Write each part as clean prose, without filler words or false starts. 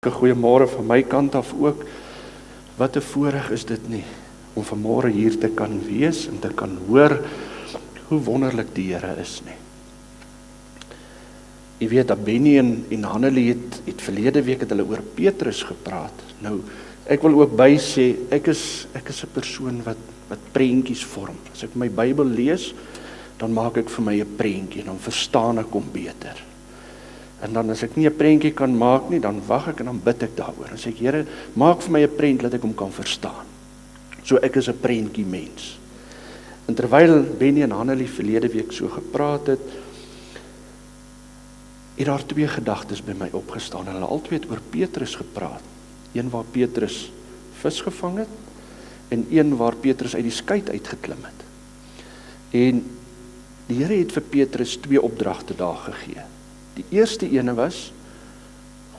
Goeiemôre van my kant af ook. Wat 'n voorreg is dit nie om vanmôre hier te kan wees en te kan hoor hoe wonderlik die Here is nie. Jy weet dat Benny en Hannelie het verlede week het hulle oor Petrus gepraat. Nou, ek wil ook by sê ek is 'n persoon wat prentjies vorm. As ek my Bybel lees, dan maak ek vir my 'n prentjie en dan verstaan ek hom beter. En dan as ek nie 'n prentjie kan maak nie, dan wag ek en dan bid ek daaroor. En sê ek, Here, maak vir my 'n prent dat ek hom kan verstaan. So ek is 'n prentjie mens. En terwyl Benny en Hannelie verlede week so gepraat het daar twee gedagtes by my opgestaan. Hulle albei het oor Petrus gepraat. Een waar Petrus vis gevang het en een waar Petrus uit die skei uitgeklim het. En die Here het vir Petrus twee opdragte daar gegee. Die eerste ene was,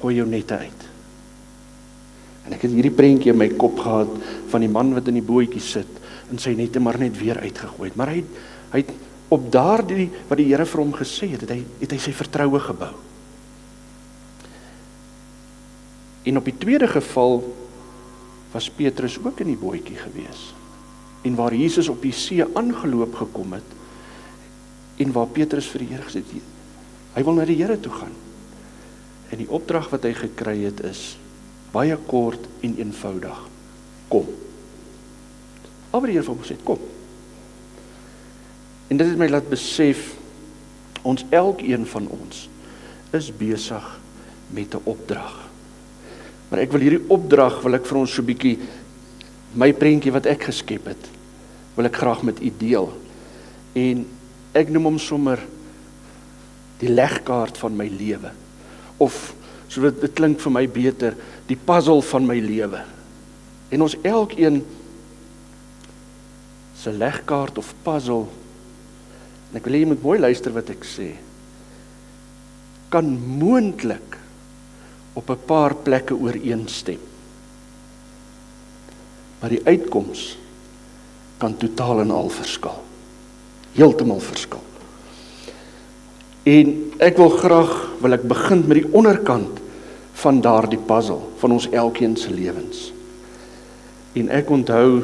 gooi jou nette uit. En ek het hierdie prentjie in my kop gehad, van die man wat in die bootjie sit, en sy nette maar net weer uitgegooi het. Maar hy het op daardie, wat die Here vir hom gesê het, het hy sy vertroue gebou. En op die tweede geval, was Petrus ook in die bootjie gewees. En waar Jesus op die see aangeloop gekom het, en waar Petrus vir die Here gesê het, hy wil na die Here toe gaan. En die opdrag wat hy gekry het is, baie kort en eenvoudig, kom. Al wat die Here vir hom gesê het, kom. En dit het my laat besef, elkeen van ons, is besig met 'n opdrag. Maar ek wil hierdie opdrag, wil ek vir ons so 'n bietjie, my prentjie wat ek geskep het, wil ek graag met u deel. En ek noem hom sommer, die legkaart van my lewe, of, so dit klink vir my beter, die puzzle van my lewe. En ons elkeen se legkaart of puzzle, en ek wil hê jy moet mooi luister wat ek sê, kan moontlik op 'n paar plekke ooreenstem. Maar die uitkoms kan totaal en al verskil. Heeltemal verskil. En ek wil ek begin met die onderkant van daardie puzzle, van ons elkeen se lewens. En ek onthou,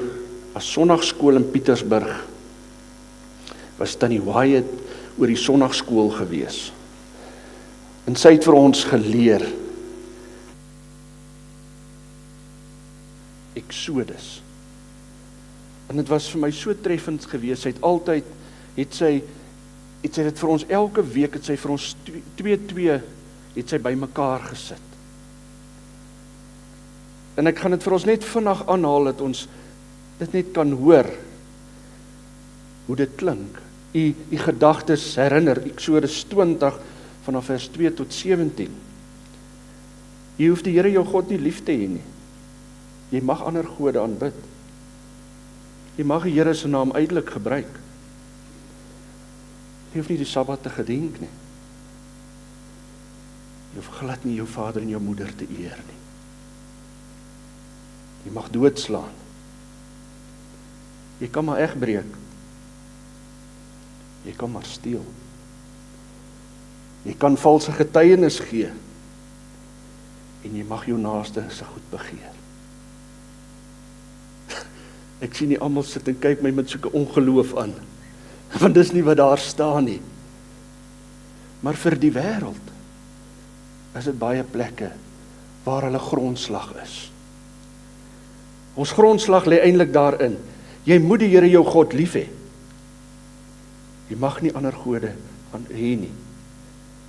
as sonnagskool in Pietersburg, was Tannie Wyatt oor die sonnagskool gewees. En sy het vir ons geleer, Exodus. En dit was vir my so treffend gewees, sy het altyd, het sy dit vir ons, elke week het sy vir ons twee, het sy by mekaar gesit. En ek gaan dit vir ons net vinnig aanhaal, dat ons dit net kan hoor, hoe dit klink. U gedagtes herinner, Exodus 20, vanaf vers 2 tot 17. Jy hoef die Here jou God nie lief te hê nie. Jy mag ander gode aanbid. Jy mag die Here se naam uitelik gebruik. Jy hoef nie die Sabbat te gedenk nie. Jy hoef glad nie jou vader en jou moeder te eer nie. Jy mag doodslaan. Jy kan maar egbreek. Jy kan maar steel. Jy kan valse getuienis gee. En jy mag jou naaste se goed begeer. Ek sien nie almal sit en kyk my met soeke ongeloof aan. Want dis nie wat daar staan nie. Maar vir die wêreld is dit baie plekke waar hulle grondslag is. Ons grondslag lê eintlik daarin. Jy moet die Here jou God lief hê. Jy mag nie ander gode hê nie.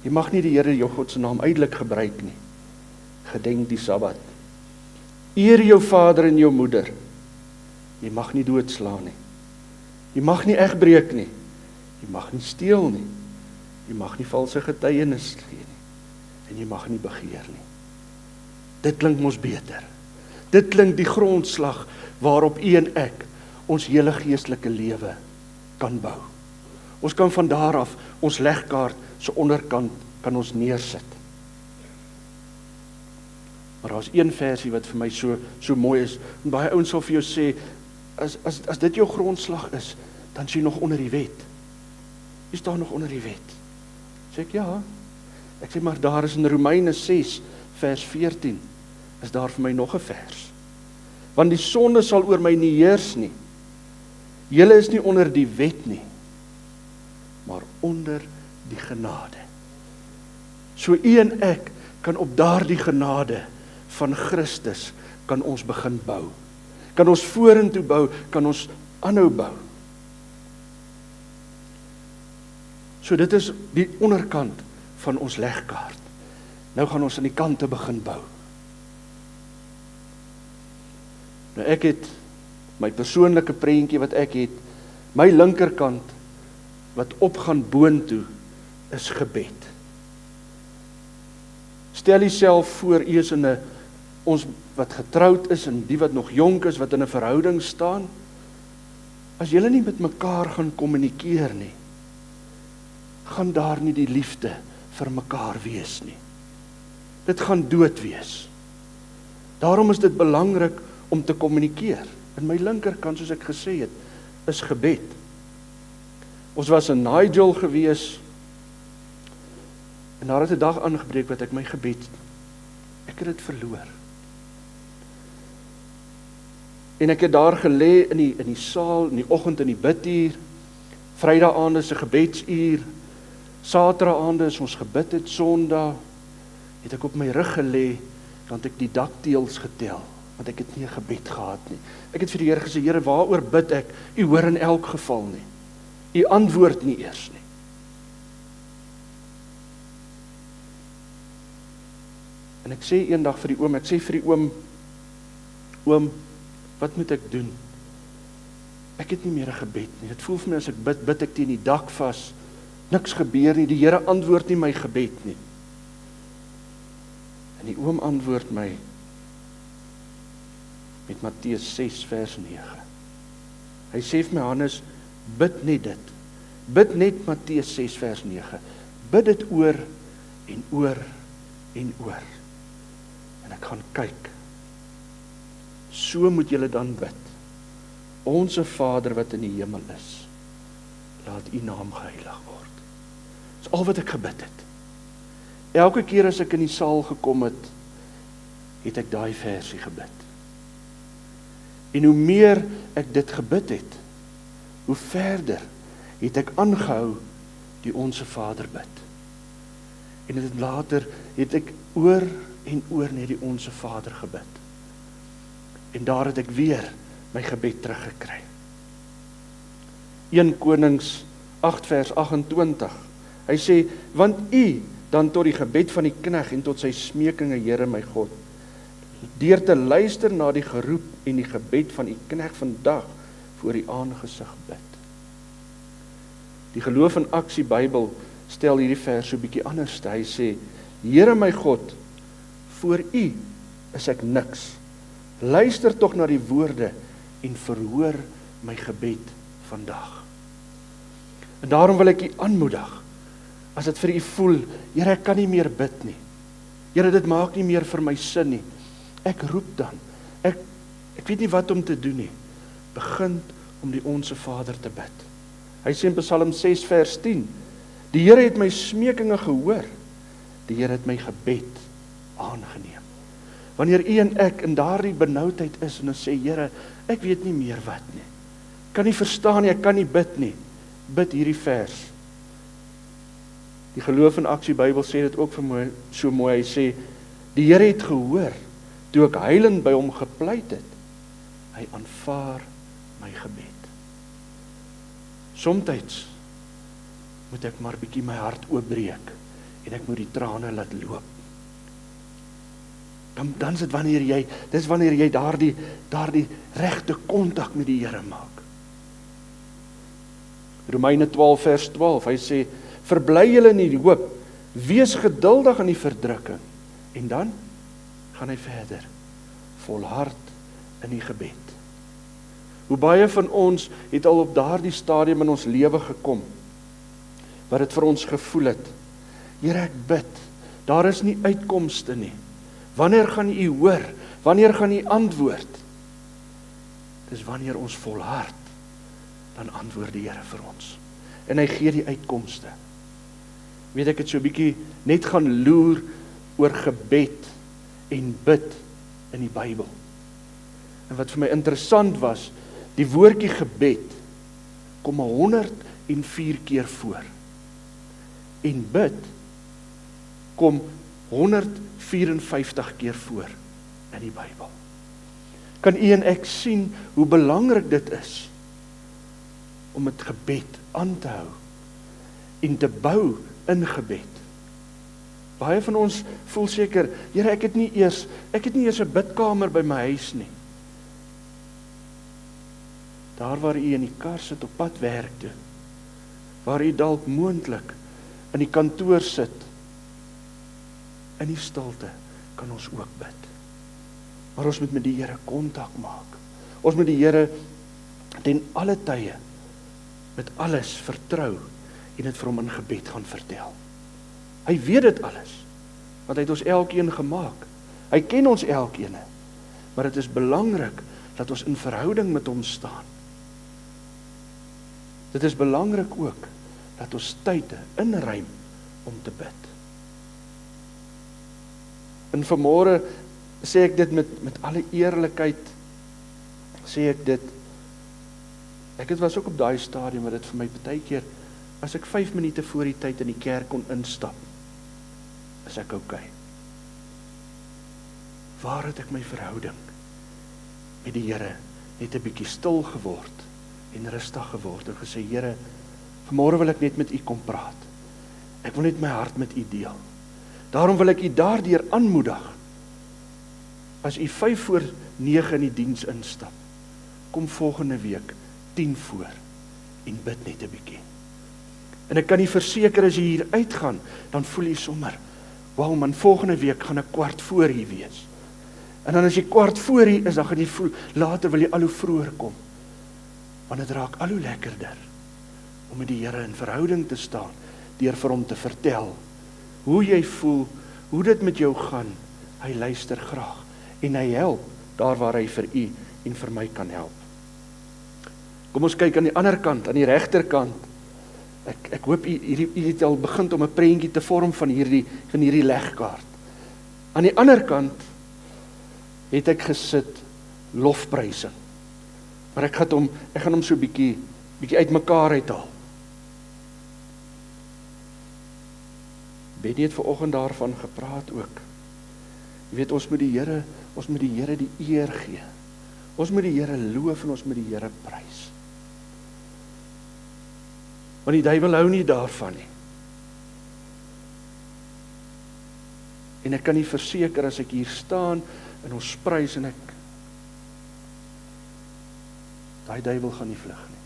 Jy mag nie die Here jou God se naam uitelik gebruik nie. Gedenk die Sabbat. Eer jou vader en jou moeder. Jy mag nie doodslaan nie. Jy mag nie egbreek nie. Jy mag nie steel nie. Jy mag nie valse getuienis gee nie. En jy mag nie begeer nie. Dit klink mos beter. Dit klink die grondslag waarop u en ek ons hele geestelike lewe kan bou. Ons kan van daar af ons legkaart se onderkant kan ons neersit. Maar daar's een versie wat vir my so mooi is. En baie ouens sal vir jou sê, as dit jou grondslag is, dan is jy nog onder die wet. Jy staan nog onder die wet. Sê ek, ja. Ek sê, maar daar is in Romeine 6, vers 14. is daar vir my nog 'n vers. Want die sonde sal oor my nie heers nie. Julle is nie onder die wet nie, maar onder die genade. So u en ek kan op daardie genade van Christus kan ons begin bou. Kan ons vorentoe bou, kan ons aanhou bou. So dit is die onderkant van ons legkaart. Nou gaan ons aan die kante begin bou. Nou ek het my persoonlike prentjie wat ek het, my linkerkant wat opgaan boontoe is gebed. Stel jouself voor, u is in ons wat getroud is en die wat nog jonk is, wat in 'n verhouding staan. As julle nie met mekaar gaan kommunikeer nie, gaan daar nie die liefde vir mekaar wees nie. Dit gaan dood wees. Daarom is dit belangrik om te kommunikeer. In my linkerkant, soos ek gesê het, is gebed. Ons was in Nigel gewees, en daar het 'n dag aangebreek wat ek my gebed, ek het dit verloor. En ek het daar gelê in die saal, in die oggend in die biduur, Vrydag aande is 'n gebedsuur, Saterdag aande is ons gebid het, Sondag het ek op my rug gelê, want ek die dakteels getel, want ek het nie 'n gebed gehad nie. Ek het vir die Here gesê, Here, waaroor bid ek? U hoor in elk geval nie. U antwoord nie eers nie. En ek sê eendag vir die oom, oom, wat moet ek doen? Ek het nie meer 'n gebed nie. Dit voel vir my as ek bid ek teen die dak vas. Niks gebeur nie, die Here antwoord nie my gebed nie. En die oom antwoord my met Matteus 6 vers 9. Hy sê vir my, Hannes, bid net dit. Bid net Matteus 6 vers 9. Bid dit oor en oor en oor. En ek gaan kyk. So moet julle dan bid. Onse Vader wat in die hemel is, laat u naam geheilig word. Dis al wat ek gebid het. Elke keer as ek in die saal gekom het, het ek daai versie gebid. En hoe meer ek dit gebid het, hoe verder het ek aangehou die Onse Vader bid. En later het ek oor en oor net die Onse Vader gebid. En daar het ek weer my gebed teruggekry. 1 Konings 8 vers 28. Hy sê, want u dan tot die gebed van die knegg en tot sy smekinge, Here my God, deur te luister na die geroep en die gebed van u knegg vandag voor u aangesig bid. Die Geloof in Aksie Bybel stel hierdie vers so 'n bietjie anders. Hy sê, Here my God, voor u is ek niks. Luister tog na die woorde en verhoor my gebed vandag. En daarom wil ek u aanmoedig, as dit vir u voel, Here, ek kan nie meer bid nie. Here, dit maak nie meer vir my sin nie. Ek roep dan. Ek weet nie wat om te doen nie. Begin om die Onse Vader te bid. Hy sê in Psalm 6 vers 10, die Here het my smekinge gehoor. Die Here het my gebed aangeneem. Wanneer u en ek in daardie benoudheid is en ons sê, Here, ek weet nie meer wat nie. Kan nie verstaan nie, ek kan nie bid nie. Bid hierdie vers. Die Geloof in Aksie Bybel sê dit ook vir my so mooi. Hy sê, die Here het gehoor toe ek huilend by hom gepleit het. Hy aanvaar my gebed. Somtyds moet ek maar bietjie my hart oopbreek en ek moet die trane laat loop. Dan is dit wanneer jy daardie regte kontak met die Here maak. Romeine 12 vers 12, hy sê, verbly julle in die hoop, wees geduldig in die verdrukking. En dan gaan hy verder, volhard in die gebed. Hoe baie van ons het al op daardie stadium in ons lewe gekom, wat het vir ons gevoel het, Here, ek bid, daar is nie uitkomste nie. Wanneer gaan u hoor? Wanneer gaan u antwoord? Dis wanneer ons volhard, dan antwoord die Here vir ons. En hy gee die uitkomste. Weet ek het so 'n bietjie net gaan loer oor gebed en bid in die Bybel. En wat vir my interessant was, die woordjie gebed kom 104 keer voor. En bid kom 154 keer voor in die Bybel. Kan u en ek sien hoe belangrik dit is om het gebed aan te hou en te bou in gebed. Baie van ons voel seker, Here, ek het nie eers 'n bidkamer by my huis nie. Daar waar u in die kar sit op pad werk toe, waar u dalk moontlik in die kantoor sit, in die stilte, kan ons ook bid. Maar ons moet met die Here kontak maak. Ons moet die Here ten alle tye met alles vertrou en dit vir hom in gebed gaan vertel. Hy weet dit alles, want hy het ons elkeen gemaak. Hy ken ons elkeen, maar dit is belangrik dat ons in verhouding met hom staan. Dit is belangrik ook dat ons tyd inruim om te bid. En vanmôre sê ek dit met alle eerlikheid, sê ek dit, ek het was ook op daai stadium, maar dit vir my baie keer, as ek 5 minute voor die tyd in die kerk kon instap, is ek okay. Waar het ek my verhouding met die Here net 'n bietjie stil geword en rustig geword en gesê, Here, vanmôre wil ek net met u kom praat. Ek wil net my hart met u deel. Daarom wil ek u daardeur aanmoedig. As u 8:55 in die diens instap, kom volgende week 10:00 en bid net 'n bietjie. En ek kan u verseker, as jy hier uitgaan, dan voel jy sommer, wow man, volgende week gaan ek 15:15 hier wees. En dan as jy 15:15 hier is, dan gaan jy voel, later wil jy al hoe vroeër kom. Want dit raak al hoe lekkerder om met die Here in verhouding te staan, deur vir hom te vertel hoe jy voel, hoe dit met jou gaan. Hy luister graag en hy help daar waar hy vir u en vir my kan help. Kom ons kyk aan die ander kant, aan die regterkant. Ek hoop u het al begin om 'n prentjie te vorm van hierdie legkaart. Aan die ander kant het ek gesit lofprysing. Maar ek gaan hom so bietjie uitmekaar uithaal. Benny het vanoggend daarvan gepraat ook. Jy weet, ons moet die Here die eer gee. Ons moet die Here loof en ons moet die Here prys. Want die duiwel hou nie daarvan nie. En ek kan nie verseker as ek hier staan en ons prys en daai duiwel gaan nie vlug nie.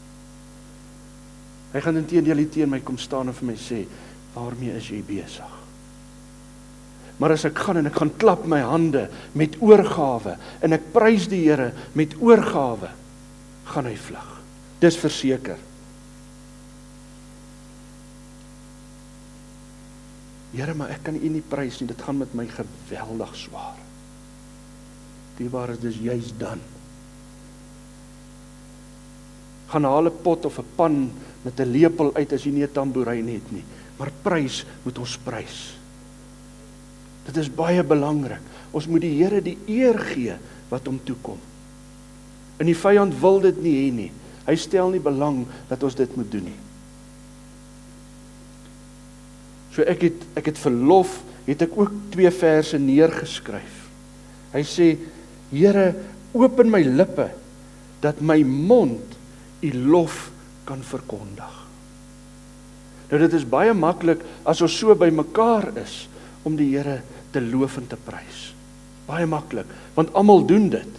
Hy gaan inteendeel teen my kom staan en vir my sê, waarmee is jy besig? Maar as ek gaan en ek gaan klap my hande met oorgawe en ek prys die Here met oorgawe, gaan hy vlug. Dis verseker. Here, maar ek kan u nie prys nie, dit gaan met my geweldig swaar. Diebaar is dis juist dan. Gaan haal 'n pot of 'n pan met 'n lepel uit as jy nie 'n tamboerijn het nie. Maar prys moet ons prys. Dit is baie belangrik. Ons moet die Here die eer gee wat hom toekom. En die vyand wil dit nie hê nie. Hy stel nie belang dat ons dit moet doen nie. So ek het verlof, het ek ook 2 verse neergeskryf. Hy sê, Here, open my lippe, dat my mond u lof kan verkondig. Nou dit is baie maklik, as ons so by mekaar is, om die Here te loof en te prys. Baie maklik, want almal doen dit.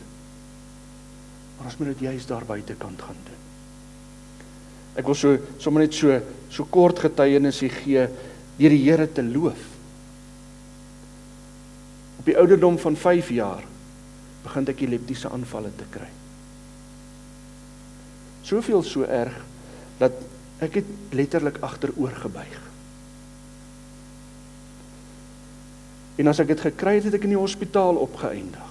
Maar ons moet dit juist daar buitekant gaan doen. Ek wil sommer net so kort getuienisie gee, deur die Here te loof. Op die ouderdom van 5 jaar begin ek epileptiese aanvalle te kry. Soveel so erg dat ek het letterlik agteroor gebuig. En as ek dit gekry het, het ek in die hospitaal opgeëindig.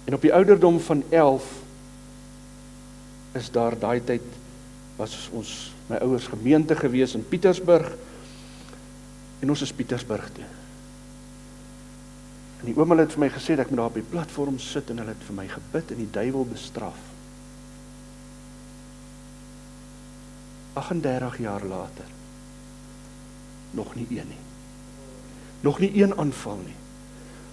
En op die ouderdom van 11 is daar daai tyd was my ouers gemeente gewees in Pietersburg, en ons is Pietersburg toe. En die ouma het vir my gesê, dat ek moet daar op die platform sit, en hulle het vir my gebid, en die duiwel bestraf. 38 jaar later, nog nie een nie. Nog nie een aanval nie.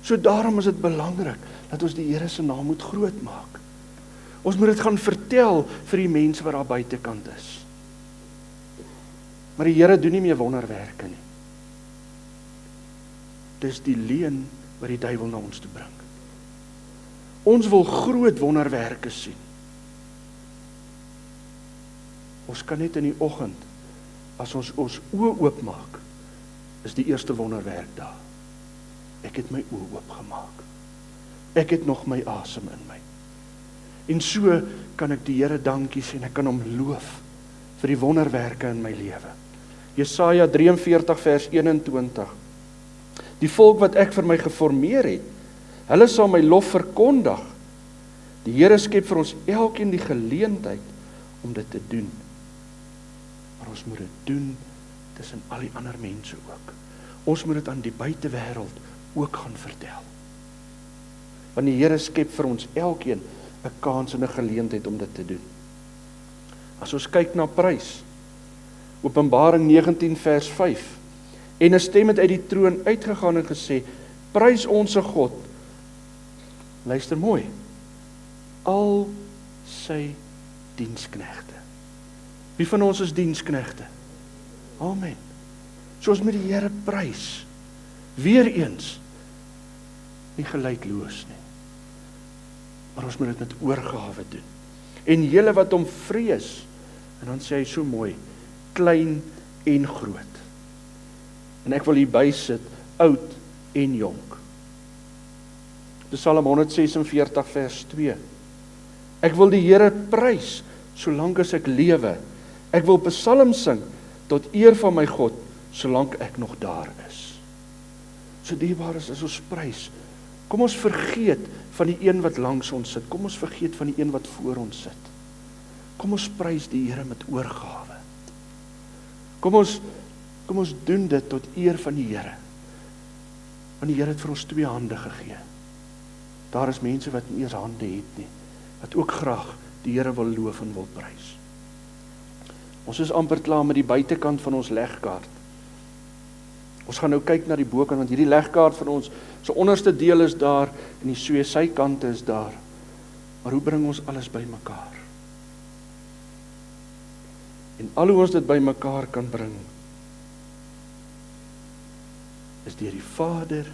So daarom is dit belangrik, dat ons die Here se naam moet groot maak. Ons moet dit gaan vertel, vir die mense wat daar buitekant is. Maar die Here doen nie meer wonderwerke nie. Dis die leuen wat die duiwel na ons toe bring. Ons wil groot wonderwerke sien. Ons kan net in die oggend, as ons oë oopmaak, is die eerste wonderwerk daar. Ek het my oë oopgemaak. Ek het nog my asem in my. En so kan ek die Here dankie sê, en ek kan hom loof vir die wonderwerke in my lewe. Jesaja 43 vers 21. Die volk wat ek vir my geformeer het, hulle sal my lof verkondig. Die Here skep vir ons elkeen die geleentheid om dit te doen. Maar ons moet dit doen tussen al die ander mense ook. Ons moet dit aan die buitewêreld ook gaan vertel. Want die Here skep vir ons elkeen 'n kans en 'n geleentheid om dit te doen. As ons kyk na prys, Openbaring 19 vers 5, en 'n stem het uit die troon uitgegaan en gesê, prys onse God, luister mooi, al sy diensknegte. Wie van ons is diensknegte? Amen. So ons moet die Here prys, weer eens, nie gelykloos nie, maar ons moet dit met oorgawe doen. En julle wat hom vrees, en dan sê hy so mooi, klein en groot. En ek wil hier bysit, oud en jonk. Psalm 146 vers 2. Ek wil die Here prys, solank as ek lewe. Ek wil psalm sing, tot eer van my God, solank ek nog daar is. So dierbaar is ons prys. Kom ons vergeet van die een wat langs ons sit. Kom ons vergeet van die een wat voor ons sit. Kom ons prys die Here met oorgawe. Kom ons doen dit tot eer van die Here. Want die Here het vir ons 2 hande gegee. Daar is mense wat nie eers hande het nie, wat ook graag die Here wil loof en wil prys. Ons is amper klaar met die buitekant van ons legkaart. Ons gaan nou kyk na die bokant, want hierdie legkaart van ons, so onderste deel is daar, en die sykante is daar. Maar hoe bring ons alles bymekaar? En al hoe ons dit bymekaar kan bring, is deur die Vader,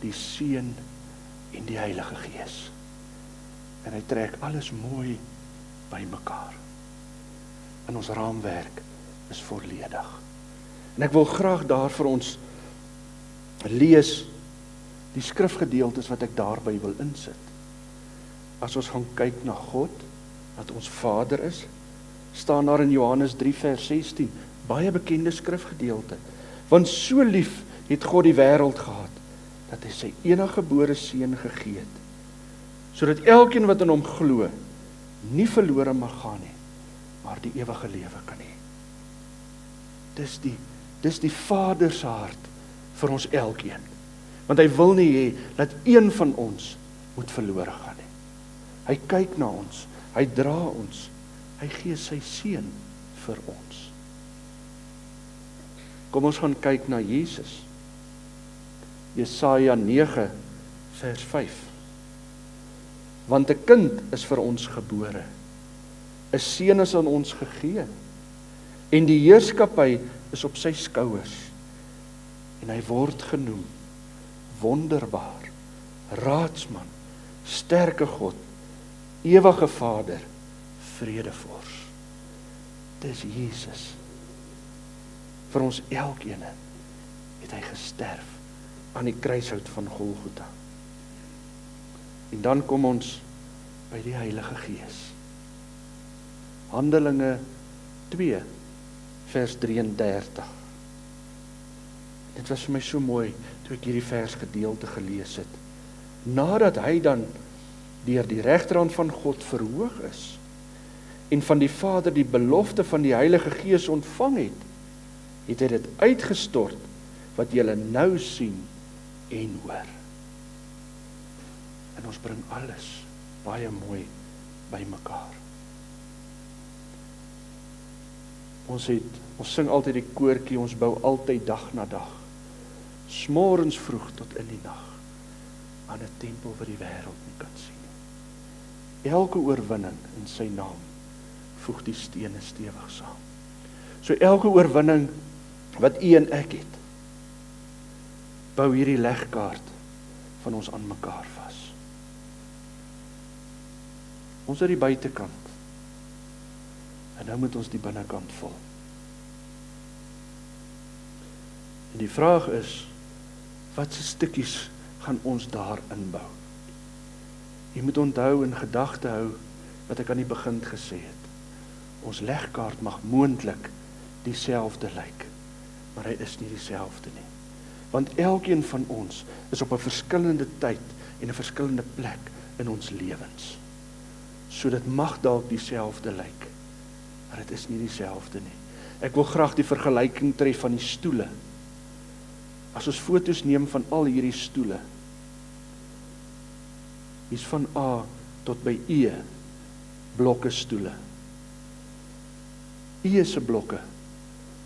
die Seun en die Heilige Gees. En hy trek alles mooi bymekaar. En ons raamwerk is volledig. En ek wil graag daar vir ons lees die skrifgedeeltes wat ek daarby wil insit. As ons gaan kyk na God, wat ons Vader is, staan daar in Johannes 3 vers 16, baie bekende skrifgedeelte. Want so lief het God die wêreld gehad, dat hy sy eniggebore seun gegee het, sodat elkeen wat in hom glo, nie verlore mag gaan nie, maar die ewige lewe kan hê. Dis die Vader se hart vir ons elkeen. Want hy wil nie hê dat een van ons moet verlore gaan nie. Hy kyk na ons, hy dra ons, hy gee sy seun vir ons. Kom ons gaan kyk na Jesus. Jesaja 9 vers 5. Want 'n kind is vir ons gebore, 'n seun is aan ons gegee, en die heerskappy is op sy skouers, en hy word genoem wonderbaar, raadsman, sterke God, ewige Vader, vredevors. Dis Jesus. Vir ons elkeen het hy gesterf aan die kruishout van Golgotha. En dan kom ons by die Heilige Gees. Handelinge 2 vers 33. Dit was vir my so mooi toe ek hierdie versgedeelte gelees het. Nadat hy dan deur die regterhand van God verhoog is en van die Vader die belofte van die Heilige Gees ontvang het, het hy dit uitgestort wat julle nou sien en hoor. en ons bring alles baie mooi by mekaar. Ons sing altyd die koortjie, ons bou altyd dag na dag, smorens vroeg tot in die nag, aan 'n tempel wat die wêreld nie kan sien nie. Elke oorwinning in sy naam voeg die stene stewig saam. So elke oorwinning wat u en ek het, bou hierdie legkaart van ons aan mekaar vas. Ons het die buitekant, en nou moet ons die binnekant vul. En die vraag is, wat se stukkies gaan ons daar inbou? Jy moet onthou en gedagte hou wat ek aan die begin gesê het. Ons legkaart mag moontlik dieselfde lyk, maar hy is nie dieselfde nie. Want elkeen van ons is op 'n verskillende tyd en 'n verskillende plek in ons lewens. So dit mag dalk dieselfde lyk, maar dit is nie dieselfde nie. Ek wil graag die vergelyking tref van die stoele. As ons foto's neem van al hierdie stoele, hier's van A tot by E blokke stoele. E se blokke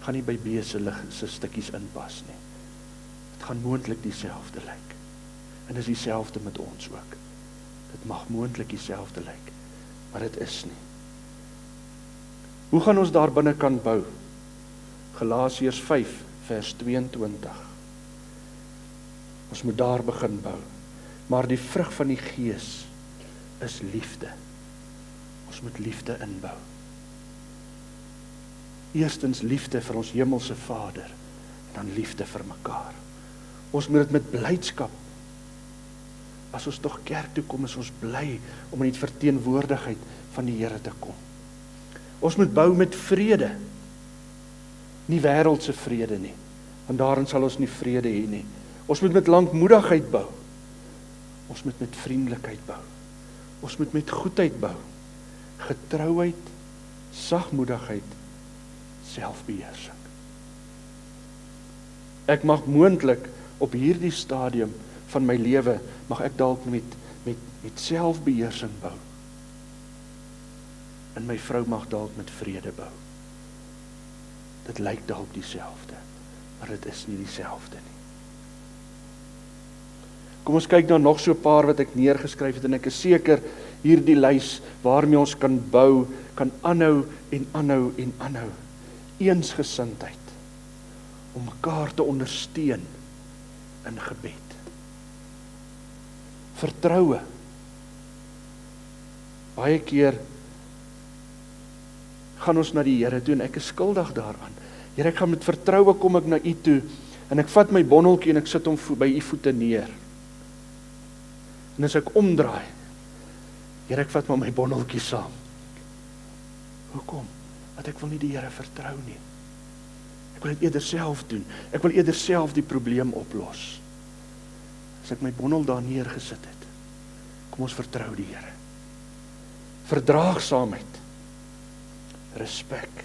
gaan nie by B se stukkies inpas nie. Dit gaan moontlik dieselfde lyk. En dis dieselfde met ons ook. Dit mag moontlik dieselfde lyk, maar dit is nie. Hoe gaan ons daar binnekant bou? Galasiërs 5 vers 22. Ons moet daar begin bou. Maar die vrug van die Gees is liefde. Ons moet liefde inbou. Eerstens liefde vir ons hemelse Vader, en dan liefde vir mekaar. Ons moet dit met blydskap. As ons tog kerk toe kom, is ons bly om in die verteenwoordigheid van die Here te kom. Ons moet bou met vrede. Nie wêreldse vrede nie, want daarin sal ons nie vrede hê nie. Ons moet met lankmoedigheid bou. Ons moet met vriendelikheid bou. Ons moet met goedheid bou. Getrouheid, sagmoedigheid, selfbeheersing. Ek mag moontlik op hierdie stadium van my lewe, mag ek dalk met selfbeheersing bou. En my vrou mag dalk met vrede bou. Dit lyk dalk dieselfde, maar dit is nie dieselfde nie. Kom ons kyk nou nog so 'n paar wat ek neergeskryf het, en ek is seker hierdie lys waarmee ons kan bou, kan aanhou en aanhou en aanhou. Eensgesindheid, om mekaar te ondersteun in gebed. Vertroue. Baie keer gaan ons na die Here toe en ek is skuldig daaraan. Here, ek gaan met vertroue kom ek na U toe en ek vat my bonneltjie en ek sit hom by U voete neer. En as ek omdraai, Here, ek vat maar my bonneltjie saam. Hoekom? Want ek wil nie die Here vertrou nie. Ek wil dit eerder self doen. Ek wil eerder self die probleem oplos. As ek my bonnel daar neergesit het, kom ons vertrou die Here. Verdraagsaamheid, respek,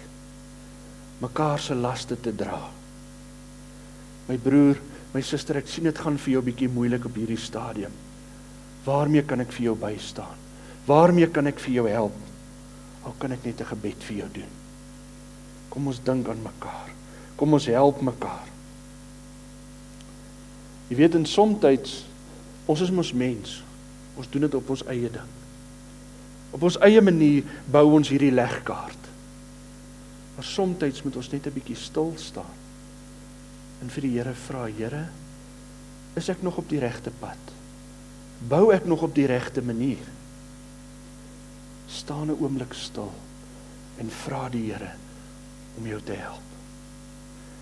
mekaar se laste te dra. My broer, my suster, ek sien dit gaan vir jou bietjie moeilik op hierdie stadium. Waarmee kan ek vir jou bystaan? Waarmee kan ek vir jou help? Al kan ek net 'n gebed vir jou doen. Kom ons dink aan mekaar. Kom ons help mekaar. Jy weet, en somtyds, ons is mos mens. Ons doen dit op ons eie ding. Op ons eie manier bou ons hierdie legkaart. Maar somtyds moet ons net 'n bietjie stil staan en vir die Here vra, Here, is ek nog op die regte pad? Bou ek nog op die regte manier? Staan 'n oomblik stil en vra die Here om jou te help.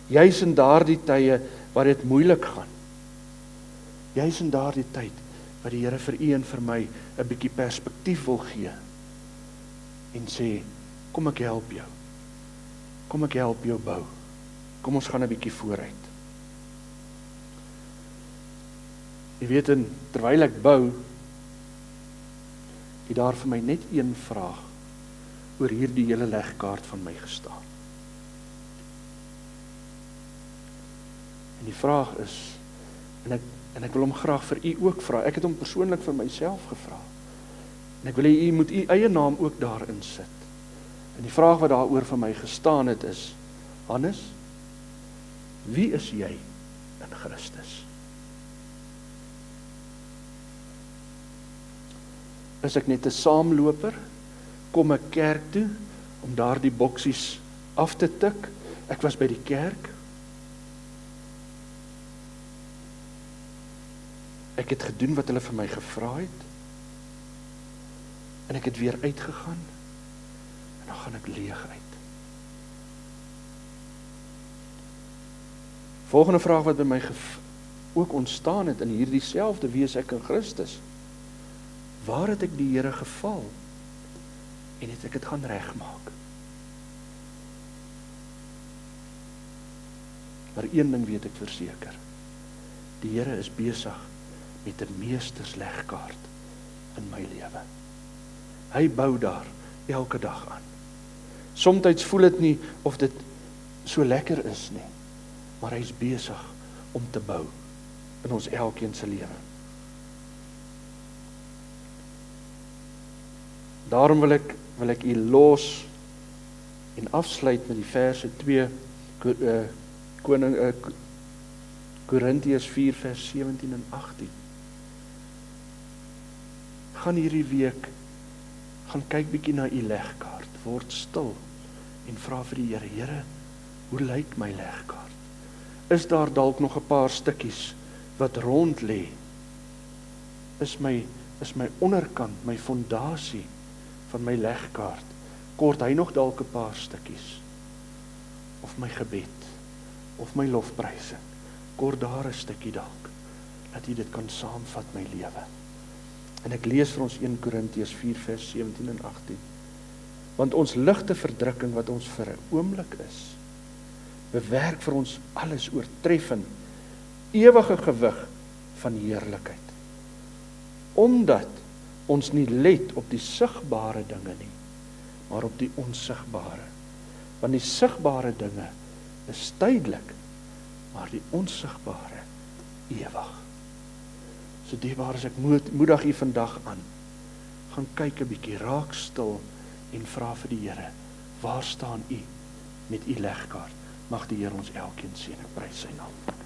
Juis in daardie tye waar dit moeilik gaan. Juis in daardie tyd wat die Here vir u en vir my 'n bietjie perspektief wil gee en sê, kom ek help jou. Kom ek help jou bou. Kom ons gaan 'n bietjie vooruit. Jy weet, en terwyl ek bou, het daar vir my net een vraag oor hierdie hele legkaart van my gestaan. En die vraag is, en En ek wil hom graag vir u ook vra. Ek het hom persoonlik vir myself gevra. En ek wil hê u moet u eie naam ook daarin sit. En die vraag wat daaroor vir my gestaan het is, Hannes, wie is jy in Christus? Is ek net 'n saamloper? Kom ek kerk toe om daar die boksies af te tik? Ek was by die kerk. Ek het gedoen wat hulle vir my gevra het. En ek het weer uitgegaan. En dan gaan ek leeg uit. Volgende vraag wat by my ook ontstaan het in hierdie selfde, wie is ek in Christus? Waar het ek die Here geval? En het ek dit gaan regmaak? Maar een ding weet ek verseker. Die Here is besig met 'n meesterslegkaart in my lewe. Hy bou daar elke dag aan. Somstyds voel dit nie of dit so lekker is nie, maar hy is besig om te bou in ons elkeen se lewe. Daarom wil ek u los en afsluit met die verse 2 Korintiërs 4 vers 17 en 18. Gaan hierdie week, gaan kyk bietjie na u legkaart, word stil en vra vir die Here, Here, hoe lyk my legkaart? Is daar dalk nog 'n paar stukkies wat rond lê? Is my onderkant, my fondasie van my legkaart, kort hy nog dalk 'n paar stukkies? Of my gebed, of my lofprysing, kort daar 'n stukkie dalk, dat jy dit kan saamvat my lewe. En ek lees vir ons 1 Korintiërs 4 vers 17 en 18. Want ons ligte verdrukking wat ons vir 'n oomblik is, bewerk vir ons alles oortreffend, ewige gewig van heerlikheid. Omdat ons nie let op die sigbare dinge nie, maar op die onsigbare. Want die sigbare dinge is tydelik, maar die onsigbare ewig. So dierbare, ek moedig u vandag aan. Gaan kyk 'n bietjie, raak stil en vra vir die Here, waar staan u met u legkaart? Mag die Here ons elkeen seën, ek prys sy naam.